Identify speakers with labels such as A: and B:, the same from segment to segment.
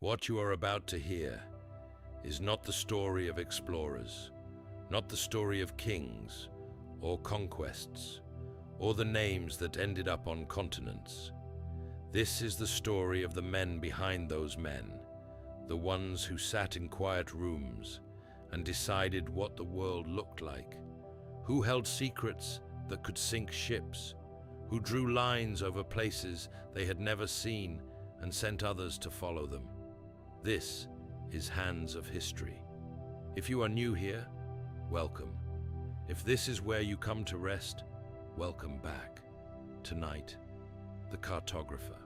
A: What you are about to hear is not the story of explorers, not the story of kings or conquests, or the names that ended up on continents. This is the story of the men behind those men, the ones who sat in quiet rooms and decided what the world looked like, who held secrets that could sink ships, who drew lines over places they had never seen and sent others to follow them. This is Hands of History. If you are new here, welcome. If this is where you come to rest, welcome back. Tonight, the cartographer.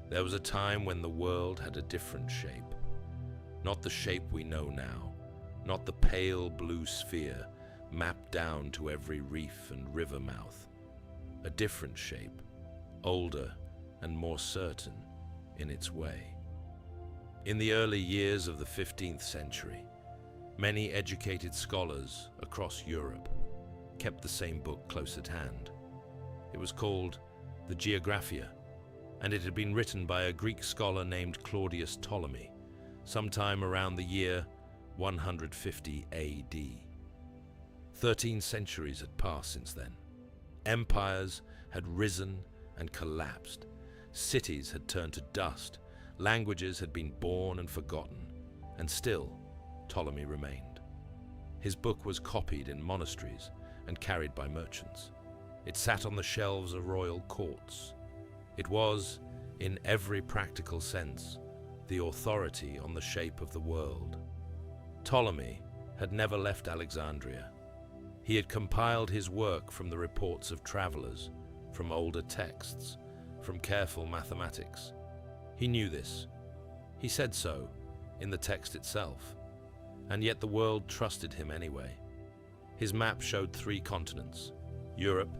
A: There was a time when the world had a different shape. Not the shape we know now, not the pale blue sphere mapped down to every reef and river mouth. A different shape, older and more certain in its way. In the early years of the 15th century, many educated scholars across Europe kept the same book close at hand. It was called the Geographia, and it had been written by a Greek scholar named Claudius Ptolemy, sometime around the year 150 AD. 13 centuries had passed since then. Empires had risen and collapsed. Cities had turned to dust. Languages had been born and forgotten. And still, Ptolemy remained. His book was copied in monasteries and carried by merchants. It sat on the shelves of royal courts. It was, in every practical sense, the authority on the shape of the world. Ptolemy had never left Alexandria. He had compiled his work from the reports of travelers, from older texts, from careful mathematics. He knew this. He said so in the text itself. And yet the world trusted him anyway. His map showed 3 continents: Europe,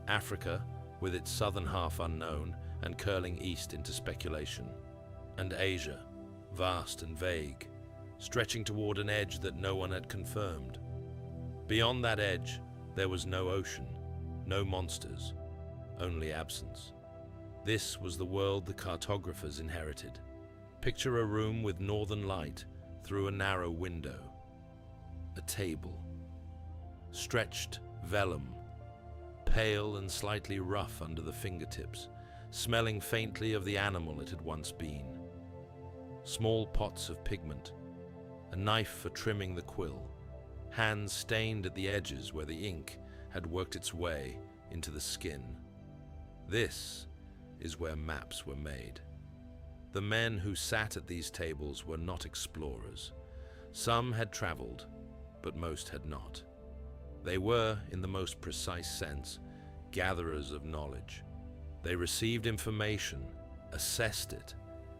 A: Africa, with its southern half unknown and curling east into speculation, and Asia, vast and vague, stretching toward an edge that no one had confirmed. Beyond that edge, there was no ocean, no monsters, only absence. This was the world the cartographers inherited. Picture a room with northern light through a narrow window. A table. Stretched vellum, pale and slightly rough under the fingertips, smelling faintly of the animal it had once been. Small pots of pigment, a knife for trimming the quill, hands stained at the edges where the ink had worked its way into the skin. This is where maps were made. The men who sat at these tables were not explorers. Some had traveled, but most had not. They were, in the most precise sense, gatherers of knowledge. They received information, assessed it,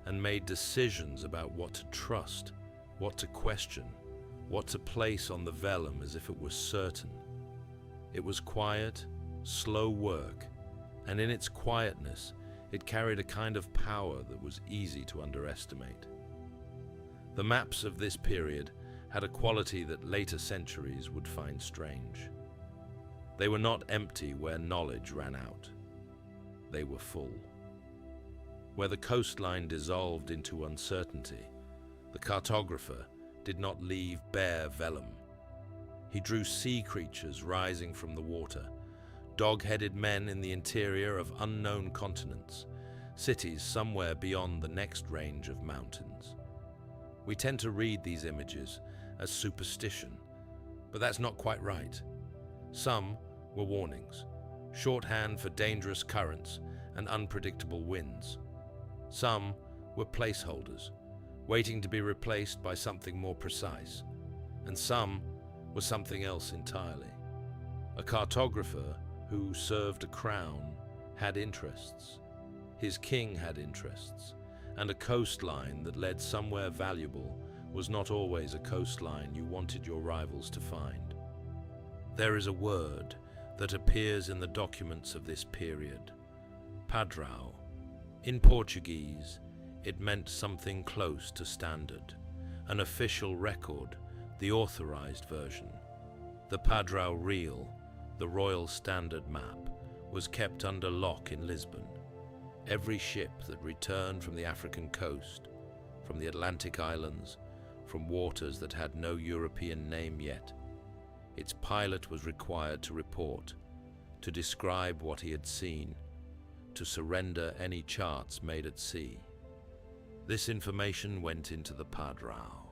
A: and made decisions about what to trust, what to question, what to place on the vellum as if it were certain. It was quiet, slow work, and in its quietness, it carried a kind of power that was easy to underestimate. The maps of this period had a quality that later centuries would find strange. They were not empty where knowledge ran out. They were full. Where the coastline dissolved into uncertainty, the cartographer did not leave bare vellum. He drew sea creatures rising from the water, dog-headed men in the interior of unknown continents, cities somewhere beyond the next range of mountains. We tend to read these images as superstition, but that's not quite right. Some were warnings, shorthand for dangerous currents and unpredictable winds. Some were placeholders, waiting to be replaced by something more precise, and some were something else entirely. A cartographer who served a crown had interests. His king had interests, and a coastline that led somewhere valuable was not always a coastline you wanted your rivals to find. There is a word that appears in the documents of this period, padrão. In Portuguese, it meant something close to standard, an official record, the authorized version. The padrão real, the royal standard map, was kept under lock in Lisbon. Every ship that returned from the African coast, from the Atlantic islands, from waters that had no European name yet, its pilot was required to report, to describe what he had seen, to surrender any charts made at sea. This information went into the Padrao.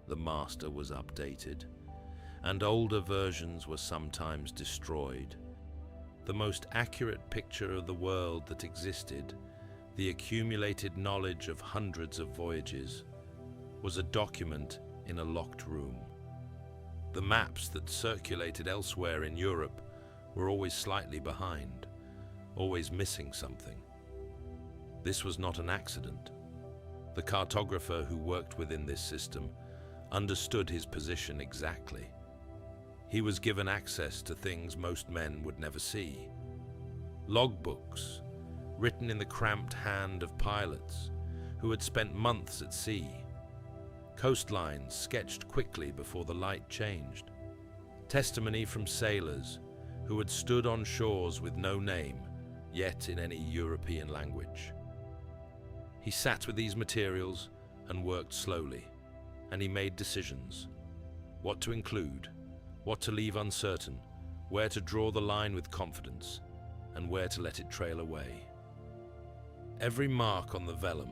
A: The master was updated, and older versions were sometimes destroyed. The most accurate picture of the world that existed, the accumulated knowledge of hundreds of voyages, was a document in a locked room. The maps that circulated elsewhere in Europe were always slightly behind, always missing something. This was not an accident. The cartographer who worked within this system understood his position exactly. He was given access to things most men would never see. Logbooks, written in the cramped hand of pilots who had spent months at sea. Coastlines sketched quickly before the light changed. Testimony from sailors who had stood on shores with no name, yet in any European language. He sat with these materials and worked slowly, and he made decisions. What to include, what to leave uncertain, where to draw the line with confidence, and where to let it trail away. Every mark on the vellum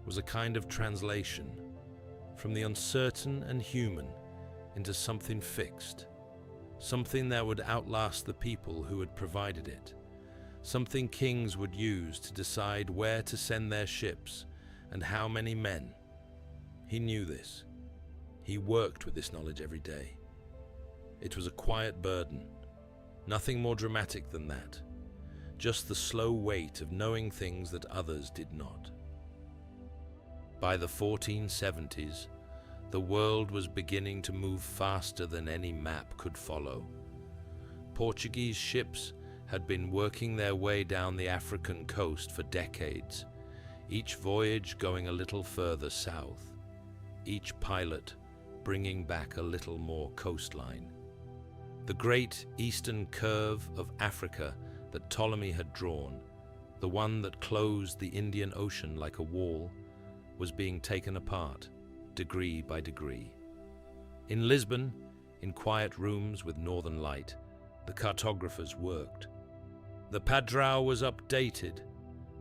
A: was a kind of translation from the uncertain and human into something fixed, something that would outlast the people who had provided it, something kings would use to decide where to send their ships and how many men. He knew this. He worked with this knowledge every day. It was a quiet burden, nothing more dramatic than that, just the slow weight of knowing things that others did not. By the 1470s, the world was beginning to move faster than any map could follow. Portuguese ships had been working their way down the African coast for decades, each voyage going a little further south, each pilot bringing back a little more coastline. The great eastern curve of Africa that Ptolemy had drawn, the one that closed the Indian Ocean like a wall, was being taken apart, degree by degree. In Lisbon, in quiet rooms with northern light, the cartographers worked. The Padrao was updated.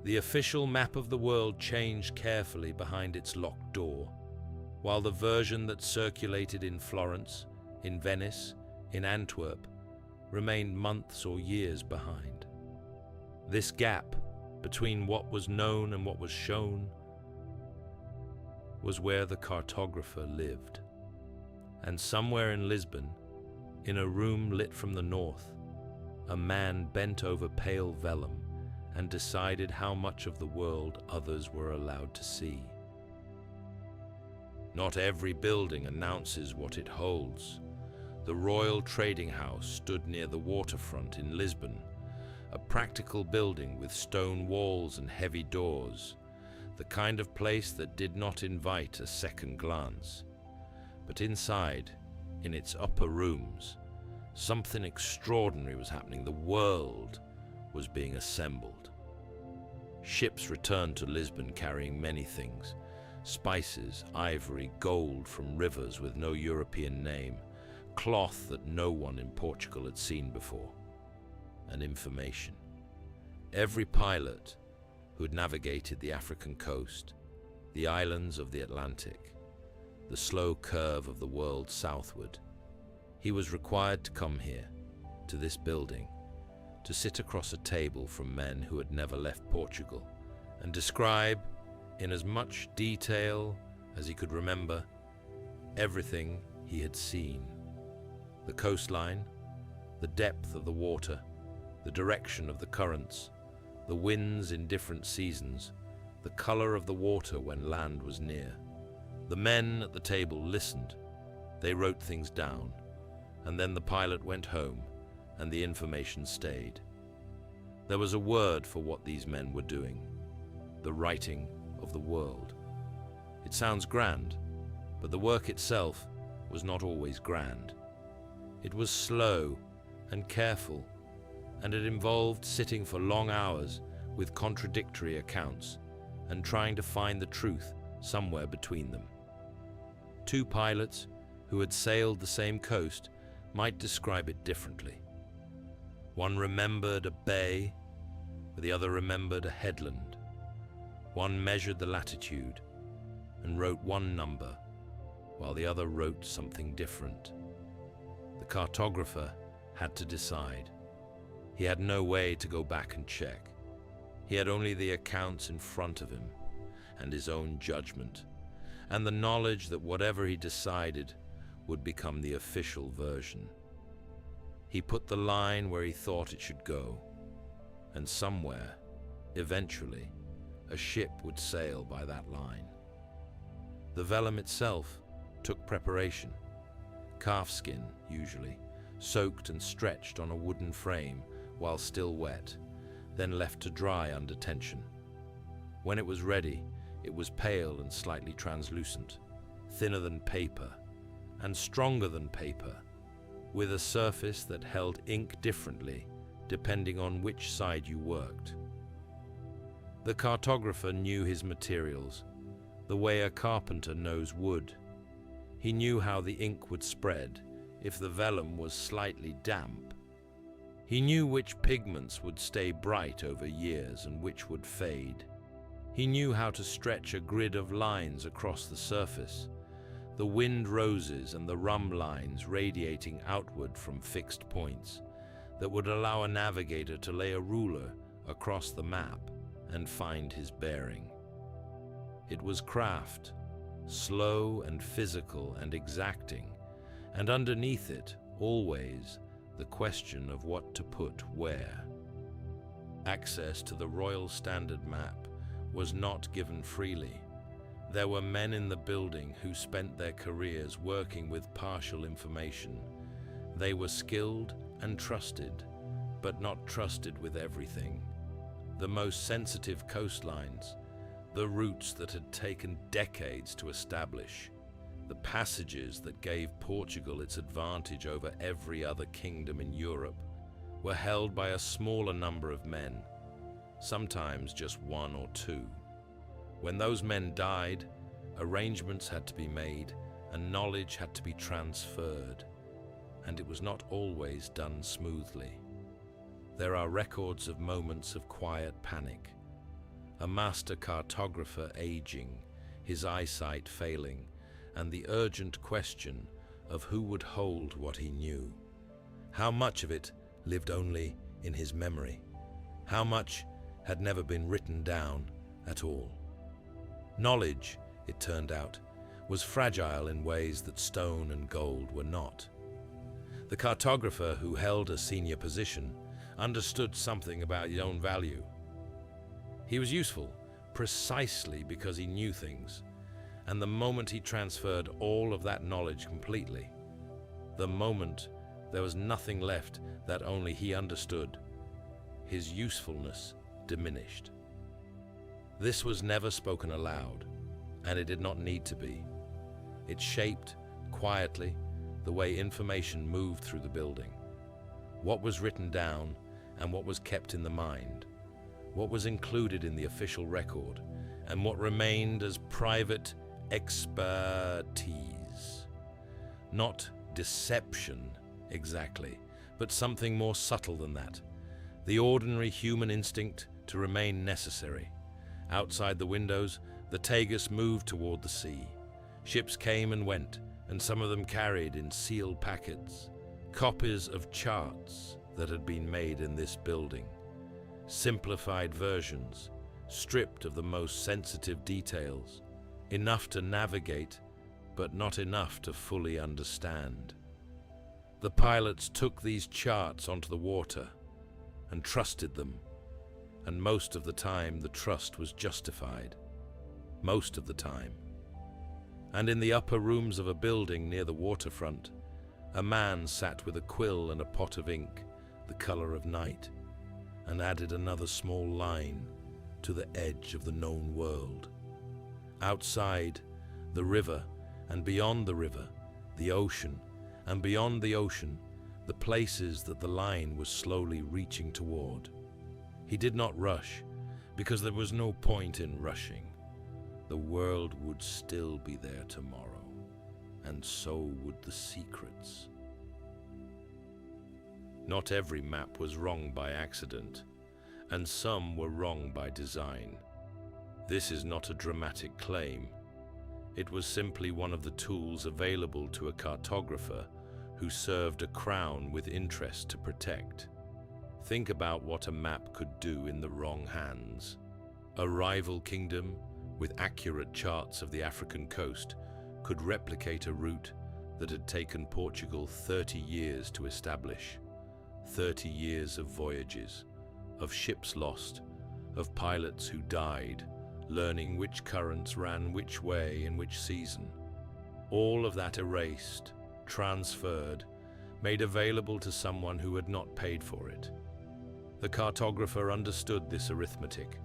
A: The official map of the world changed carefully behind its locked door, while the version that circulated in Florence, in Venice, in Antwerp, remained months or years behind. This gap between what was known and what was shown was where the cartographer lived. And somewhere in Lisbon, in a room lit from the north, a man bent over pale vellum and decided how much of the world others were allowed to see. Not every building announces what it holds. The Royal Trading House stood near the waterfront in Lisbon, a practical building with stone walls and heavy doors, the kind of place that did not invite a second glance. But inside, in its upper rooms, something extraordinary was happening. The world was being assembled. Ships returned to Lisbon carrying many things: spices, ivory, gold from rivers with no European name, cloth that no one in Portugal had seen before, and information. Every pilot who had navigated the African coast, the islands of the Atlantic, the slow curve of the world southward, he was required to come here, to this building, to sit across a table from men who had never left Portugal, and describe, in as much detail as he could remember, everything he had seen. The coastline, the depth of the water, the direction of the currents, the winds in different seasons, the color of the water when land was near. The men at the table listened. They wrote things down, and then the pilot went home, and the information stayed. There was a word for what these men were doing: the writing of the world. It sounds grand, but the work itself was not always grand. It was slow and careful, and it involved sitting for long hours with contradictory accounts and trying to find the truth somewhere between them. Two pilots who had sailed the same coast might describe it differently. One remembered a bay, the other remembered a headland. One measured the latitude and wrote one number, while the other wrote something different. The cartographer had to decide. He had no way to go back and check. He had only the accounts in front of him and his own judgment, and the knowledge that whatever he decided would become the official version. He put the line where he thought it should go, and somewhere, eventually, a ship would sail by that line. The vellum itself took preparation. Calfskin, usually, soaked and stretched on a wooden frame while still wet, then left to dry under tension. When it was ready, it was pale and slightly translucent, thinner than paper, and stronger than paper, with a surface that held ink differently depending on which side you worked. The cartographer knew his materials, the way a carpenter knows wood. He knew how the ink would spread if the vellum was slightly damp. He knew which pigments would stay bright over years and which would fade. He knew how to stretch a grid of lines across the surface, the wind roses and the rum lines radiating outward from fixed points that would allow a navigator to lay a ruler across the map and find his bearing. It was craft, slow and physical and exacting, and underneath it, always, the question of what to put where. Access to the Royal Standard Map was not given freely. There were men in the building who spent their careers working with partial information. They were skilled and trusted, but not trusted with everything. The most sensitive coastlines, the routes that had taken decades to establish, the passages that gave Portugal its advantage over every other kingdom in Europe, were held by a smaller number of men, sometimes just one or two. When those men died, arrangements had to be made and knowledge had to be transferred, and it was not always done smoothly. There are records of moments of quiet panic, a master cartographer aging, his eyesight failing, and the urgent question of who would hold what he knew. How much of it lived only in his memory? How much had never been written down at all? Knowledge, it turned out, was fragile in ways that stone and gold were not. The cartographer who held a senior position understood something about his own value. He was useful precisely because he knew things, and the moment he transferred all of that knowledge completely, the moment there was nothing left that only he understood, his usefulness diminished. This was never spoken aloud, and it did not need to be. It shaped, quietly, the way information moved through the building. What was written down and what was kept in the mind, what was included in the official record, and what remained as private expertise. Not deception, exactly, but something more subtle than that. The ordinary human instinct to remain necessary. Outside the windows, the Tagus moved toward the sea. Ships came and went, and some of them carried in sealed packets copies of charts that had been made in this building. Simplified versions, stripped of the most sensitive details, enough to navigate, but not enough to fully understand. The pilots took these charts onto the water and trusted them, and most of the time the trust was justified. Most of the time. And in the upper rooms of a building near the waterfront, a man sat with a quill and a pot of ink, the color of night, and added another small line to the edge of the known world. Outside, the river, and beyond the river, the ocean, and beyond the ocean, the places that the line was slowly reaching toward. He did not rush, because there was no point in rushing. The world would still be there tomorrow, and so would the secrets. Not every map was wrong by accident, and some were wrong by design. This is not a dramatic claim. It was simply one of the tools available to a cartographer who served a crown with interest to protect. Think about what a map could do in the wrong hands. A rival kingdom with accurate charts of the African coast could replicate a route that had taken Portugal 30 years to establish. 30 years of voyages, of ships lost, of pilots who died, learning which currents ran which way in which season. All of that erased, transferred, made available to someone who had not paid for it. The cartographer understood this arithmetic,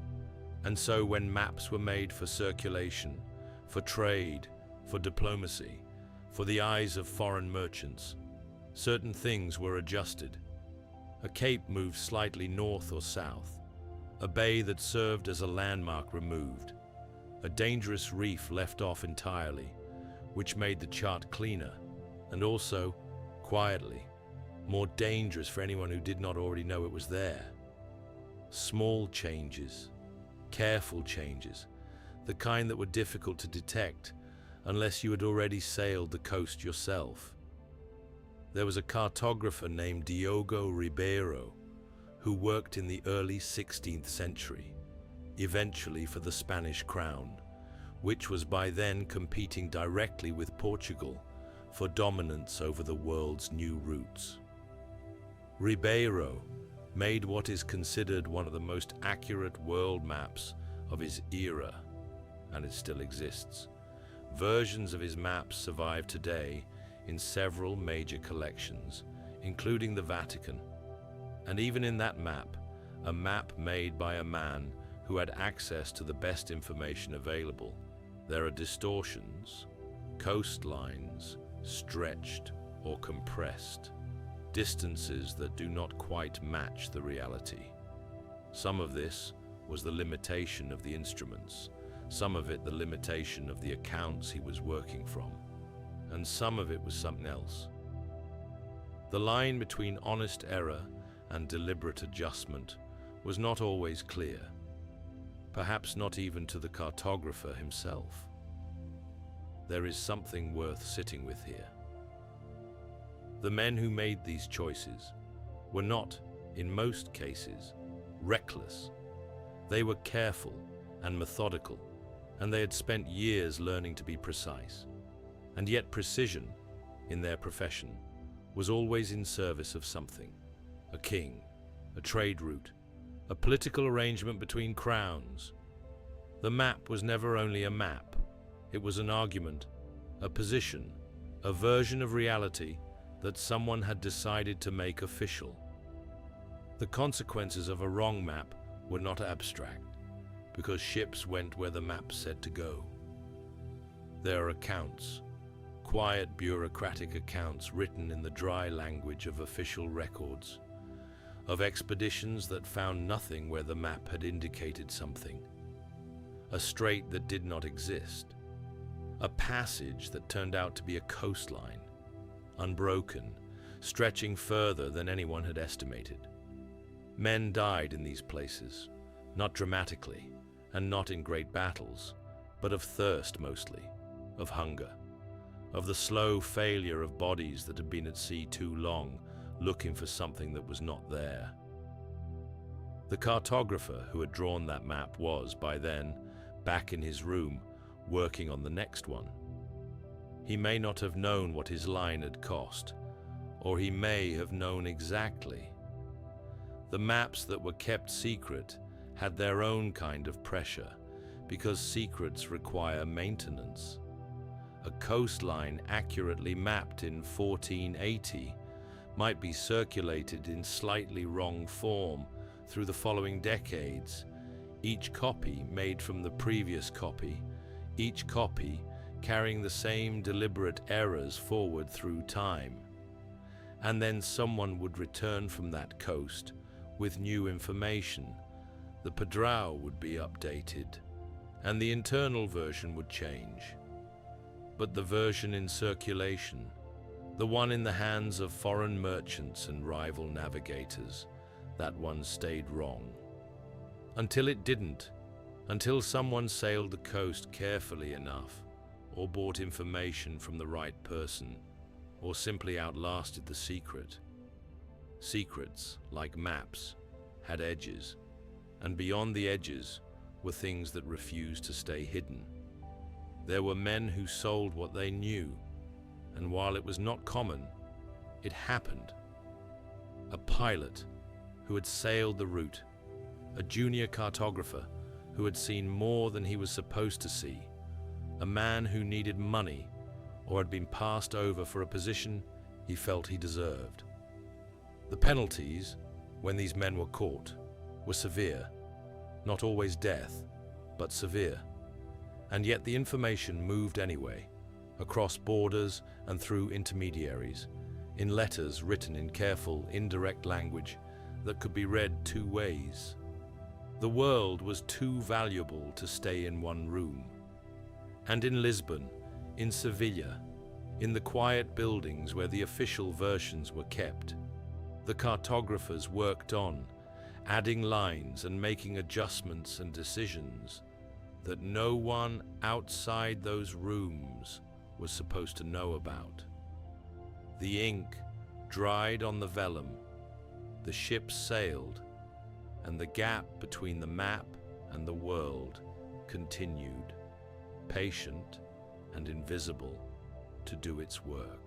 A: and so when maps were made for circulation, for trade, for diplomacy, for the eyes of foreign merchants, certain things were adjusted. A cape moved slightly north or south, a bay that served as a landmark removed, a dangerous reef left off entirely, which made the chart cleaner, and also, quietly, more dangerous for anyone who did not already know it was there. Small changes, careful changes, the kind that were difficult to detect unless you had already sailed the coast yourself. There was a cartographer named Diogo Ribeiro who worked in the early 16th century, eventually for the Spanish crown, which was by then competing directly with Portugal for dominance over the world's new routes. Ribeiro made what is considered one of the most accurate world maps of his era, and it still exists. Versions of his maps survive today in several major collections, including the Vatican. And even in that map, a map made by a man who had access to the best information available, there are distortions, coastlines stretched or compressed, distances that do not quite match the reality. Some of this was the limitation of the instruments, some of it the limitation of the accounts he was working from, and some of it was something else. The line between honest error and deliberate adjustment was not always clear, perhaps not even to the cartographer himself. There is something worth sitting with here. The men who made these choices were not, in most cases, reckless. They were careful and methodical, and they had spent years learning to be precise. And yet precision, in their profession, was always in service of something. A king, a trade route, a political arrangement between crowns. The map was never only a map. It was an argument, a position, a version of reality that someone had decided to make official. The consequences of a wrong map were not abstract, because ships went where the map said to go. There are accounts, quiet bureaucratic accounts written in the dry language of official records, of expeditions that found nothing where the map had indicated something, a strait that did not exist, a passage that turned out to be a coastline, unbroken, stretching further than anyone had estimated. Men died in these places, not dramatically, and not in great battles, but of thirst mostly, of hunger, of the slow failure of bodies that had been at sea too long, looking for something that was not there. The cartographer who had drawn that map was, by then, back in his room, working on the next one. He may not have known what his line had cost, or he may have known exactly. The maps that were kept secret had their own kind of pressure, because secrets require maintenance. A coastline accurately mapped in 1480 might be circulated in slightly wrong form through the following decades, each copy made from the previous copy, each copy carrying the same deliberate errors forward through time. And then someone would return from that coast with new information, The Padrao would be updated, and the internal version would change. But the version in circulation, the one in the hands of foreign merchants and rival navigators, that one stayed wrong. Until it didn't, until someone sailed the coast carefully enough, or bought information from the right person, or simply outlasted the secret. Secrets, like maps, had edges, and beyond the edges were things that refused to stay hidden. There were men who sold what they knew, and while it was not common, it happened. A pilot who had sailed the route, a junior cartographer who had seen more than he was supposed to see, a man who needed money or had been passed over for a position he felt he deserved. The penalties, when these men were caught, were severe, not always death, but severe. And yet the information moved anyway, across borders and through intermediaries, in letters written in careful, indirect language that could be read two ways. The world was too valuable to stay in one room. And in Lisbon, in Sevilla, in the quiet buildings where the official versions were kept, the cartographers worked on, adding lines and making adjustments and decisions that no one outside those rooms was supposed to know about. The ink dried on the vellum, the ship sailed, and the gap between the map and the world continued, patient and invisible, to do its work.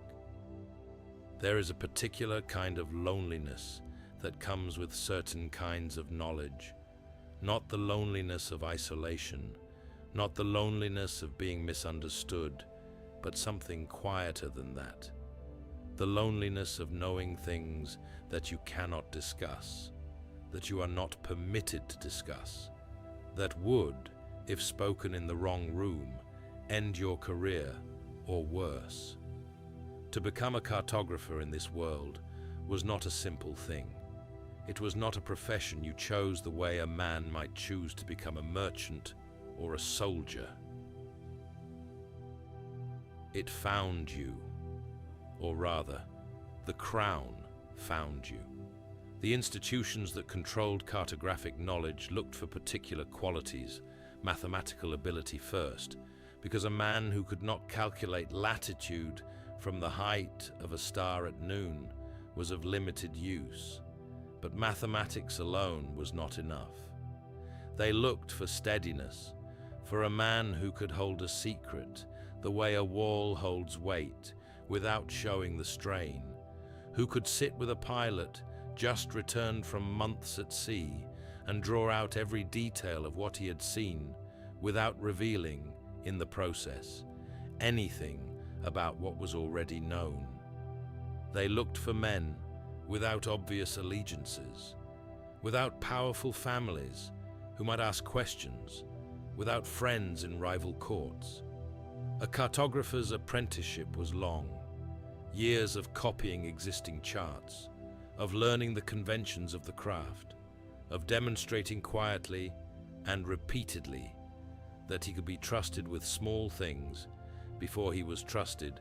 A: There is a particular kind of loneliness that comes with certain kinds of knowledge, not the loneliness of isolation, not the loneliness of being misunderstood, but something quieter than that. The loneliness of knowing things that you cannot discuss, that you are not permitted to discuss, that would, if spoken in the wrong room, end your career or worse. To become a cartographer in this world was not a simple thing. It was not a profession you chose the way a man might choose to become a merchant or a soldier. It found you, or rather, the crown found you. The institutions that controlled cartographic knowledge looked for particular qualities, mathematical ability first, because a man who could not calculate latitude from the height of a star at noon was of limited use. But mathematics alone was not enough. They looked for steadiness, for a man who could hold a secret, the way a wall holds weight, without showing the strain, who could sit with a pilot just returned from months at sea and draw out every detail of what he had seen without revealing, in the process, anything about what was already known. They looked for men without obvious allegiances, without powerful families who might ask questions, without friends in rival courts. A cartographer's apprenticeship was long, years of copying existing charts, of learning the conventions of the craft, of demonstrating quietly and repeatedly that he could be trusted with small things before he was trusted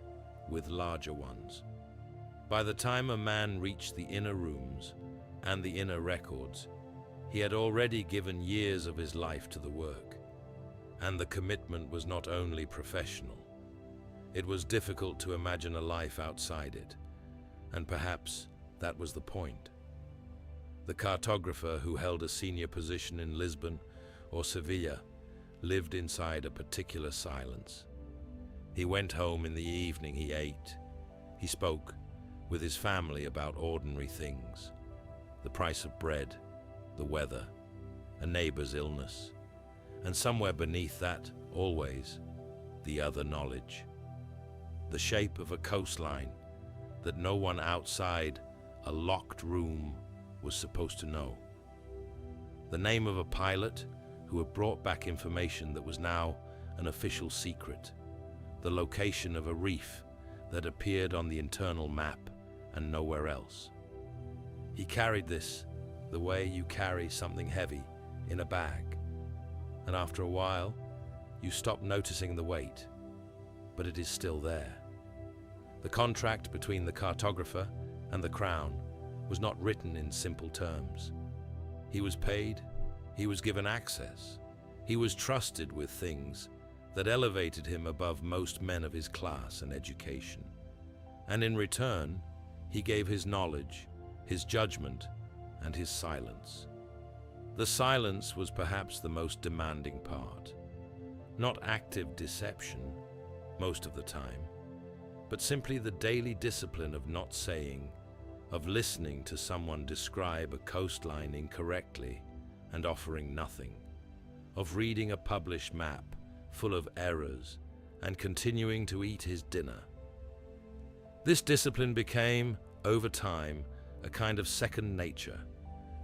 A: with larger ones. By the time a man reached the inner rooms and the inner records, he had already given years of his life to the work, and the commitment was not only professional. It was difficult to imagine a life outside it, and perhaps that was the point. The cartographer who held a senior position in Lisbon or Sevilla lived inside a particular silence. He went home in the evening, he ate, he spoke with his family about ordinary things, the price of bread, the weather, a neighbor's illness, and somewhere beneath that, always, the other knowledge, the shape of a coastline that no one outside a locked room was supposed to know, the name of a pilot who had brought back information that was now an official secret, the location of a reef that appeared on the internal map and nowhere else. He carried this the way you carry something heavy in a bag, and after a while, you stop noticing the weight, but it is still there. The contract between the cartographer and the crown was not written in simple terms. He was paid, he was given access, he was trusted with things that elevated him above most men of his class and education. And in return, he gave his knowledge, his judgment, and his silence. The silence was perhaps the most demanding part. Not active deception, most of the time, but simply the daily discipline of not saying, of listening to someone describe a coastline incorrectly and offering nothing, of reading a published map full of errors and continuing to eat his dinner. This discipline became, over time, a kind of second nature,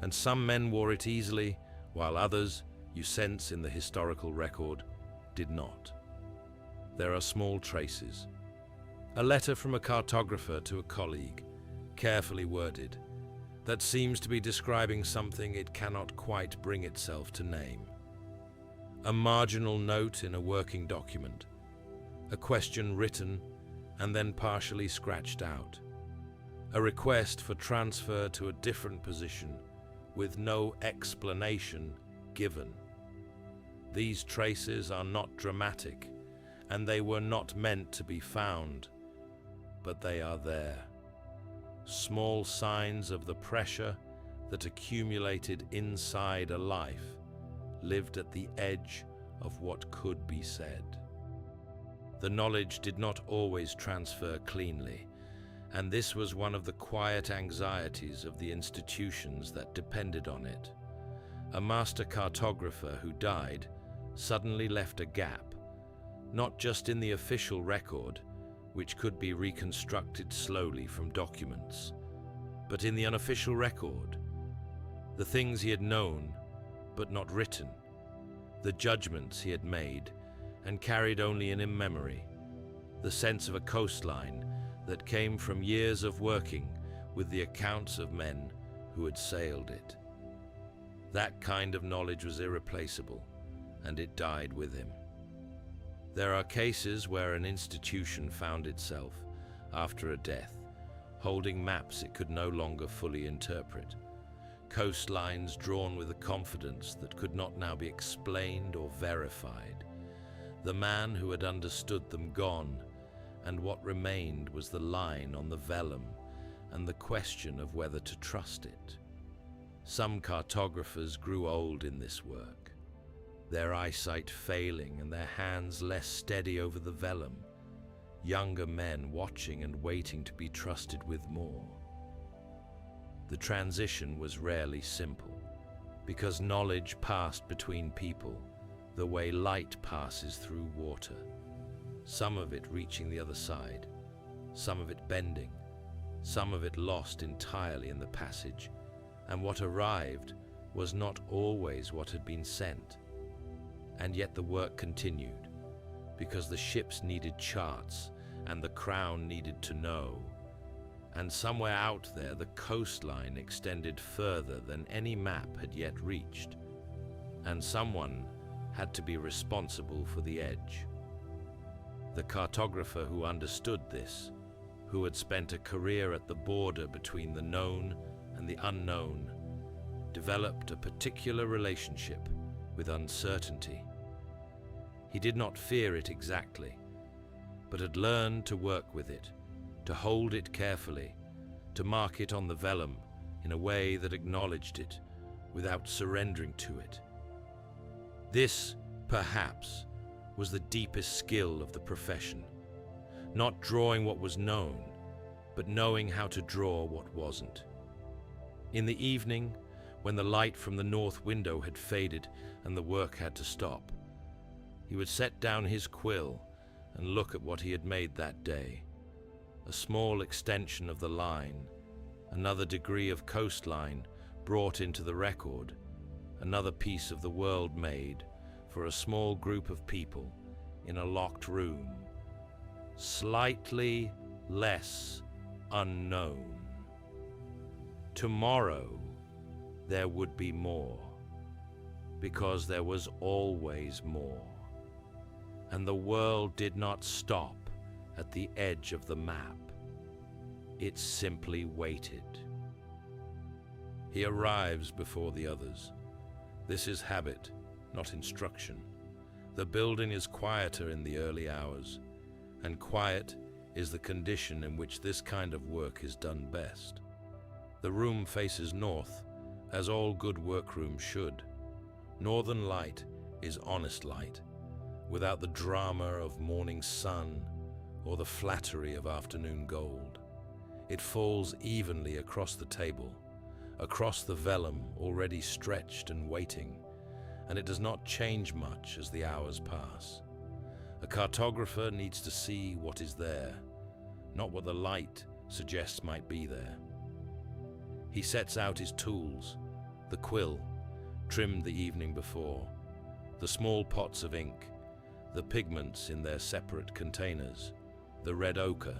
A: and some men wore it easily, while others, you sense in the historical record, did not. There are small traces. A letter from a cartographer to a colleague, carefully worded, that seems to be describing something it cannot quite bring itself to name. A marginal note in a working document, a question written and then partially scratched out, a request for transfer to a different position with no explanation given. These traces are not dramatic, and they were not meant to be found, but they are there. Small signs of the pressure that accumulated inside a life lived at the edge of what could be said. The knowledge did not always transfer cleanly, and this was one of the quiet anxieties of the institutions that depended on it. A master cartographer who died suddenly left a gap, not just in the official record, which could be reconstructed slowly from documents, but in the unofficial record, the things he had known but not written, the judgments he had made and carried only in memory, the sense of a coastline that came from years of working with the accounts of men who had sailed it. That kind of knowledge was irreplaceable, and it died with him. There are cases where an institution found itself, after a death, holding maps it could no longer fully interpret, coastlines drawn with a confidence that could not now be explained or verified, the man who had understood them gone, and what remained was the line on the vellum and the question of whether to trust it. Some cartographers grew old in this work, their eyesight failing and their hands less steady over the vellum, younger men watching and waiting to be trusted with more. The transition was rarely simple, because knowledge passed between people the way light passes through water, some of it reaching the other side, some of it bending, some of it lost entirely in the passage, and what arrived was not always what had been sent. And yet the work continued, because the ships needed charts and the crown needed to know. And somewhere out there, the coastline extended further than any map had yet reached, and someone had to be responsible for the edge. The cartographer who understood this, who had spent a career at the border between the known and the unknown, developed a particular relationship with uncertainty. He did not fear it exactly, but had learned to work with it, to hold it carefully, to mark it on the vellum in a way that acknowledged it without surrendering to it. This, perhaps, was the deepest skill of the profession, not drawing what was known, but knowing how to draw what wasn't. In the evening, when the light from the north window had faded and the work had to stop, he would set down his quill and look at what he had made that day. A small extension of the line, another degree of coastline brought into the record, another piece of the world made for a small group of people in a locked room, slightly less unknown. Tomorrow, there would be more. because there was always more. And the world did not stop at the edge of the map. It simply waited. He arrives before the others. This is habit, not instruction. The building is quieter in the early hours, and quiet is the condition in which this kind of work is done best. The room faces north, as all good workrooms should. Northern light is honest light, without the drama of morning sun or the flattery of afternoon gold. It falls evenly across the table, across the vellum already stretched and waiting, and it does not change much as the hours pass. A cartographer needs to see what is there, not what the light suggests might be there. He sets out his tools, the quill, trimmed the evening before, the small pots of ink, the pigments in their separate containers, the red ochre,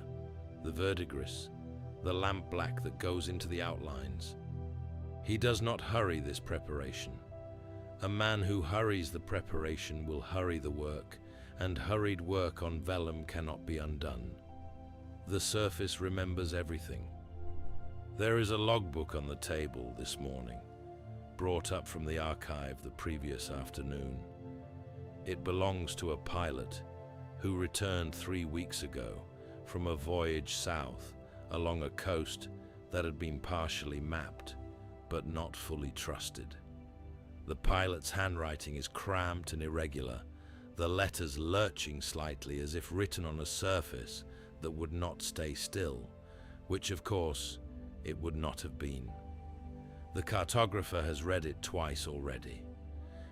A: the verdigris, the lampblack that goes into the outlines. He does not hurry this preparation. A man who hurries the preparation will hurry the work, and hurried work on vellum cannot be undone. The surface remembers everything. There is a logbook on the table this morning, brought up from the archive the previous afternoon. It belongs to a pilot who returned 3 weeks ago from a voyage south along a coast that had been partially mapped, but not fully trusted. The pilot's handwriting is cramped and irregular, the letters lurching slightly as if written on a surface that would not stay still, which of course it would not have been. The cartographer has read it twice already.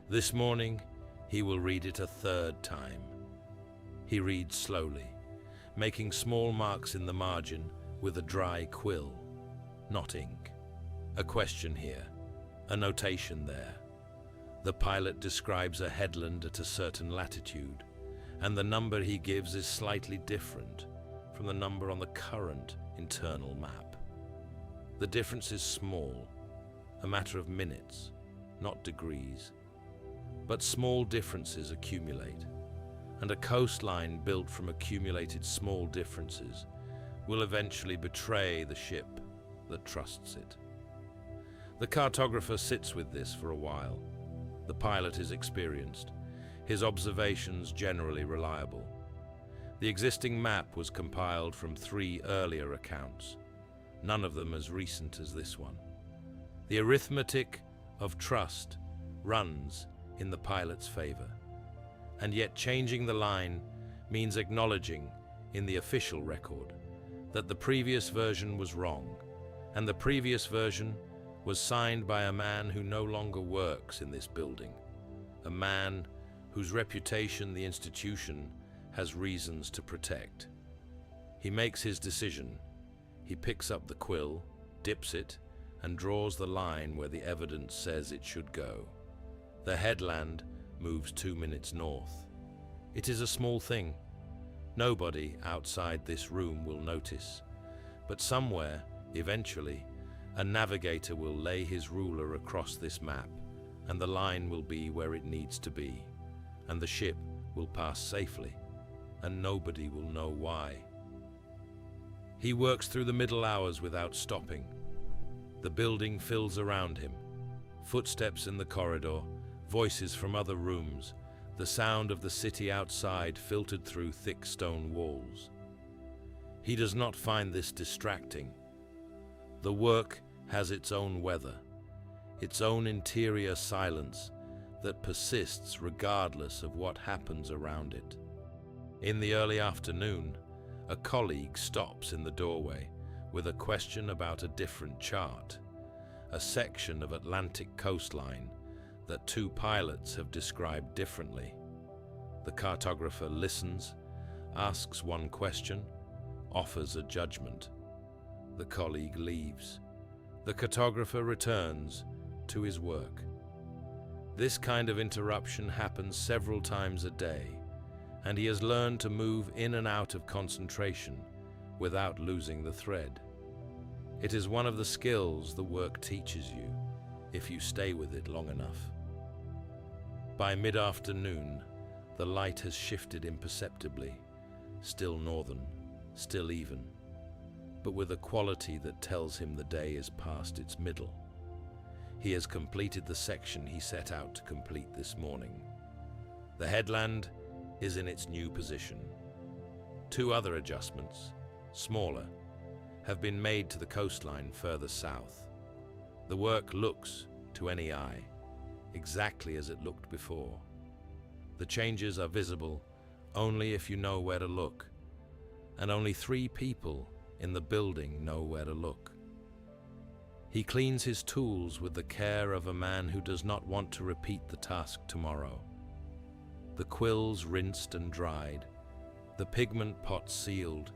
A: This morning, he will read it a third time. He reads slowly, making small marks in the margin with a dry quill, not ink. A question here, a notation there. The pilot describes a headland at a certain latitude, and the number he gives is slightly different from the number on the current internal map. The difference is small, a matter of minutes, not degrees. But small differences accumulate, and a coastline built from accumulated small differences will eventually betray the ship that trusts it. The cartographer sits with this for a while. The pilot is experienced, his observations generally reliable. The existing map was compiled from 3 earlier accounts, none of them as recent as this one. The arithmetic of trust runs in the pilot's favor, and yet changing the line means acknowledging in the official record that the previous version was wrong, and the previous version was signed by a man who no longer works in this building, a man whose reputation the institution has reasons to protect. He makes his decision. He picks up the quill, dips it, and draws the line where the evidence says it should go. The headland moves 2 minutes north. It is a small thing. Nobody outside this room will notice, but somewhere, eventually, a navigator will lay his ruler across this map, and the line will be where it needs to be, and the ship will pass safely, and nobody will know why. He works through the middle hours without stopping. The building fills around him. Footsteps in the corridor, voices from other rooms, the sound of the city outside filtered through thick stone walls. He does not find this distracting. The work has its own weather, its own interior silence that persists regardless of what happens around it. In the early afternoon, a colleague stops in the doorway with a question about a different chart, a section of Atlantic coastline that 2 pilots have described differently. The cartographer listens, asks one question, offers a judgment. The colleague leaves. The cartographer returns to his work. This kind of interruption happens several times a day, and he has learned to move in and out of concentration without losing the thread. It is one of the skills the work teaches you, if you stay with it long enough. By mid-afternoon, the light has shifted imperceptibly, still northern, still even, but with a quality that tells him the day is past its middle. He has completed the section he set out to complete this morning. The headland is in its new position. 2 other adjustments, smaller, have been made to the coastline further south. The work looks, to any eye, exactly as it looked before. The changes are visible only if you know where to look, and only 3 people in the building know where to look. He cleans his tools with the care of a man who does not want to repeat the task tomorrow. The quills rinsed and dried, the pigment pot sealed,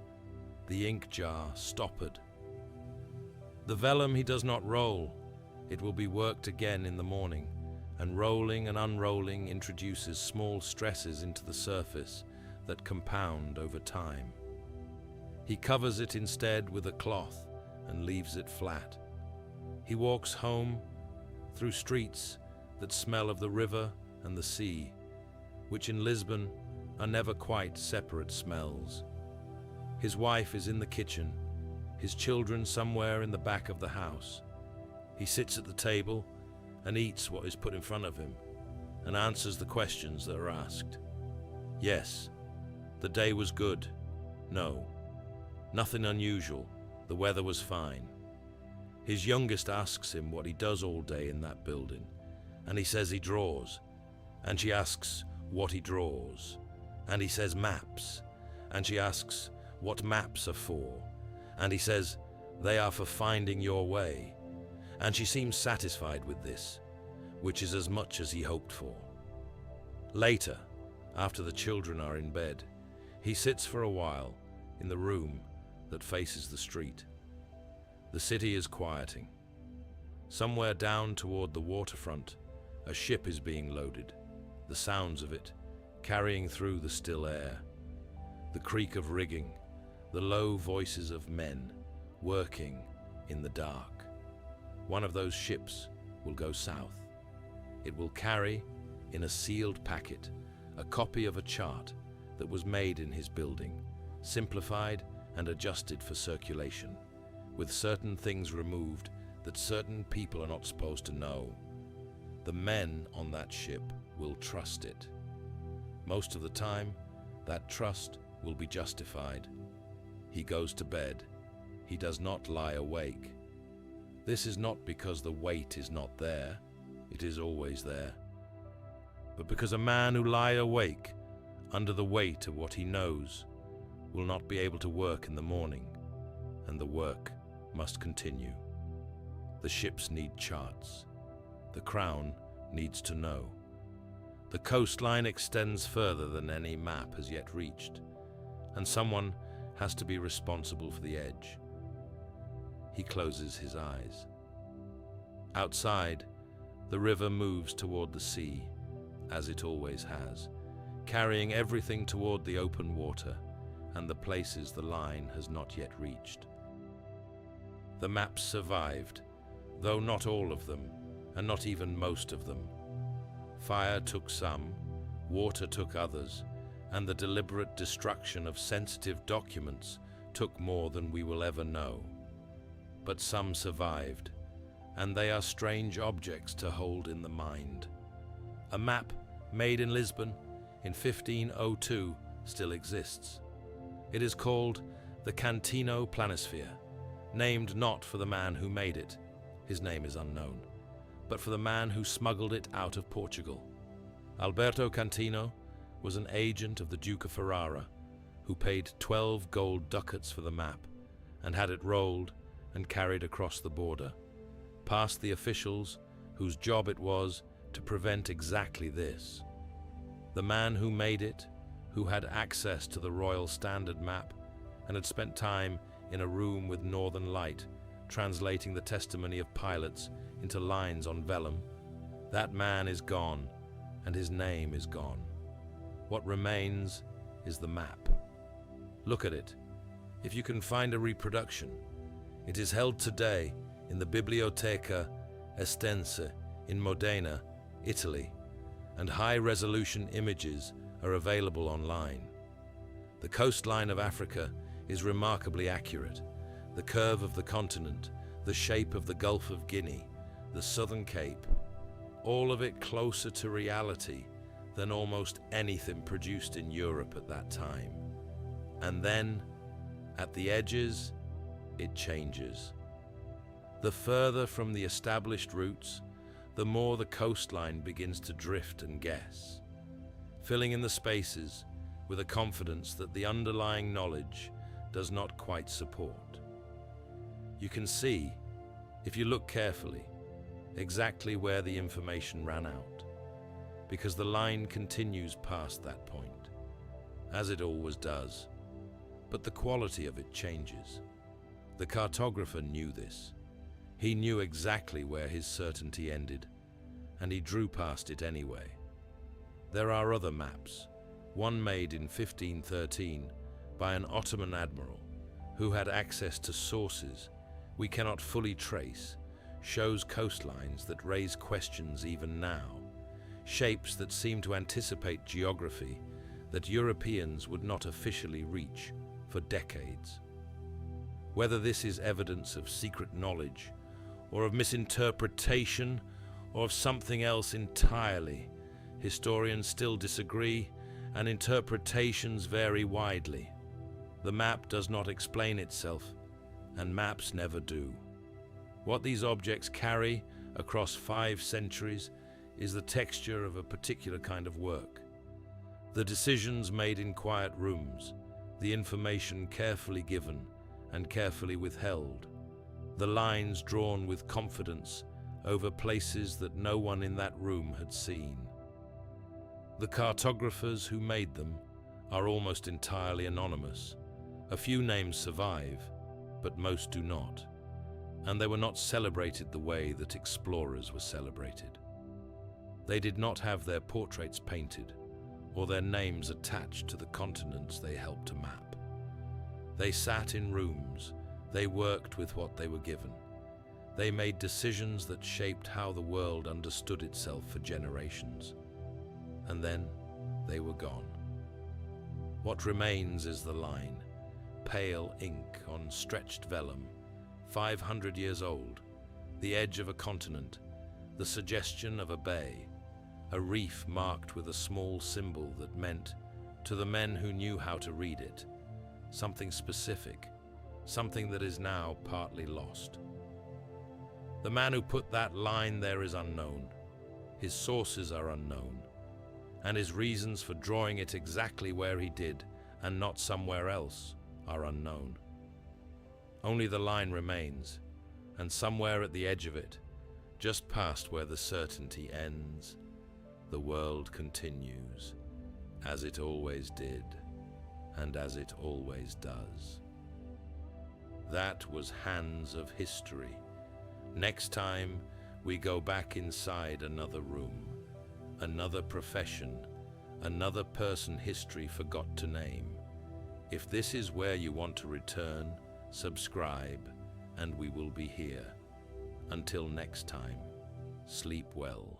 A: the ink jar stoppered. The vellum he does not roll. It will be worked again in the morning, and rolling and unrolling introduces small stresses into the surface that compound over time. He covers it instead with a cloth and leaves it flat. He walks home through streets that smell of the river and the sea, which in Lisbon are never quite separate smells. His wife is in the kitchen, his children somewhere in the back of the house. He sits at the table and eats what is put in front of him and answers the questions that are asked. Yes, the day was good. No, nothing unusual. The weather was fine. His youngest asks him what he does all day in that building, and he says he draws. And she asks what he draws, and he says maps. And she asks what maps are for, and he says they are for finding your way. And she seems satisfied with this, which is as much as he hoped for. Later, after the children are in bed, he sits for a while in the room that faces the street. The city is quieting. Somewhere down toward the waterfront, a ship is being loaded, the sounds of it carrying through the still air. The creak of rigging, the low voices of men working in the dark. One of those ships will go south. It will carry, in a sealed packet, a copy of a chart that was made in his building, simplified and adjusted for circulation, with certain things removed that certain people are not supposed to know. The men on that ship will trust it. Most of the time, that trust will be justified. He goes to bed. He does not lie awake. This is not because the weight is not there. It is always there. But because a man who lies awake under the weight of what he knows will not be able to work in the morning, and the work must continue. The ships need charts. The crown needs to know. The coastline extends further than any map has yet reached, and someone has to be responsible for the edge. He closes his eyes. Outside, the river moves toward the sea, as it always has, carrying everything toward the open water and the places the line has not yet reached. The maps survived, though not all of them, and not even most of them. Fire took some, water took others, and the deliberate destruction of sensitive documents took more than we will ever know. But some survived, and they are strange objects to hold in the mind. A map made in Lisbon in 1502 still exists. It is called the Cantino Planisphere, named not for the man who made it, his name is unknown, but for the man who smuggled it out of Portugal. Alberto Cantino was an agent of the Duke of Ferrara, who paid 12 gold ducats for the map and had it rolled and carried across the border, past the officials whose job it was to prevent exactly this. The man who made it, who had access to the Royal Standard map and had spent time in a room with northern light, translating the testimony of pilots into lines on vellum, that man is gone, and his name is gone. What remains is the map. Look at it, if you can find a reproduction. It is held today in the Biblioteca Estense in Modena, Italy, and high-resolution images are available online. The coastline of Africa is remarkably accurate. The curve of the continent, the shape of the Gulf of Guinea, the Southern Cape, all of it closer to reality than almost anything produced in Europe at that time. And then, at the edges, it changes. The further from the established routes, the more the coastline begins to drift and guess, filling in the spaces with a confidence that the underlying knowledge does not quite support. You can see, if you look carefully, exactly where the information ran out, because the line continues past that point, as it always does, but the quality of it changes. The cartographer knew this. He knew exactly where his certainty ended, and he drew past it anyway. There are other maps, one made in 1513 by an Ottoman admiral who had access to sources we cannot fully trace, shows coastlines that raise questions even now, shapes that seem to anticipate geography that Europeans would not officially reach for decades. Whether this is evidence of secret knowledge, or of misinterpretation, or of something else entirely, historians still disagree, and interpretations vary widely. The map does not explain itself, and maps never do. What these objects carry across 5 centuries is the texture of a particular kind of work. The decisions made in quiet rooms, the information carefully given and carefully withheld, the lines drawn with confidence over places that no one in that room had seen. The cartographers who made them are almost entirely anonymous. A few names survive, but most do not, and they were not celebrated the way that explorers were celebrated. They did not have their portraits painted or their names attached to the continents they helped to map. They sat in rooms, they worked with what they were given. They made decisions that shaped how the world understood itself for generations. And then they were gone. What remains is the line, pale ink on stretched vellum, 500 years old, the edge of a continent, the suggestion of a bay, a reef marked with a small symbol that meant, to the men who knew how to read it, something specific, something that is now partly lost. The man who put that line there is unknown, his sources are unknown, and his reasons for drawing it exactly where he did and not somewhere else are unknown. Only the line remains, and somewhere at the edge of it, just past where the certainty ends, the world continues, as it always did, and as it always does. That was Hands of History. Next time, we go back inside another room, another profession, another person history forgot to name. If this is where you want to return, subscribe, and we will be here. Until next time, sleep well.